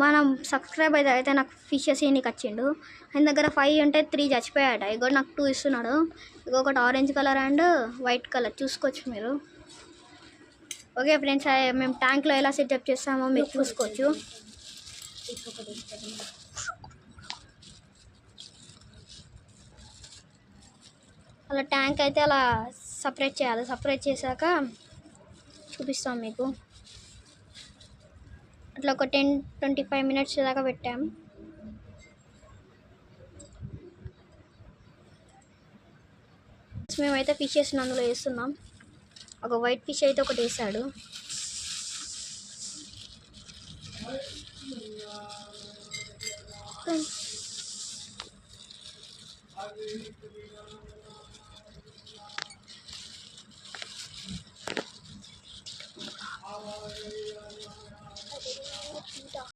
మనం సబ్స్క్రైబ్ అయితే నాకు ఫిషెస్ నీకు వచ్చిండు. ఆయన దగ్గర 5 ఉంటే 3 చచ్చిపోయాట. ఇగో నాకు 2 ఇస్తున్నాడు. ఇగో ఒకటి orange colour and white colour చూసుకోవచ్చు మీరు. ఓకే ఫ్రెండ్స్, మేము ట్యాంక్లో ఎలా సెటప్ చేస్తామో మీరు చూసుకోవచ్చు. అలా ట్యాంక్ అయితే అలా సపరేట్ చేయాలి. సపరేట్ చేశాక చూపిస్తాం మీకు. అట్లా ఒక 10-25 మినిట్స్ దాకా పెట్టాం. మేమైతే ఫిషెస్ అందులో వేస్తున్నాం. ఒక వైట్ ఫిష్ అయితే ఒకటి వేసాడు.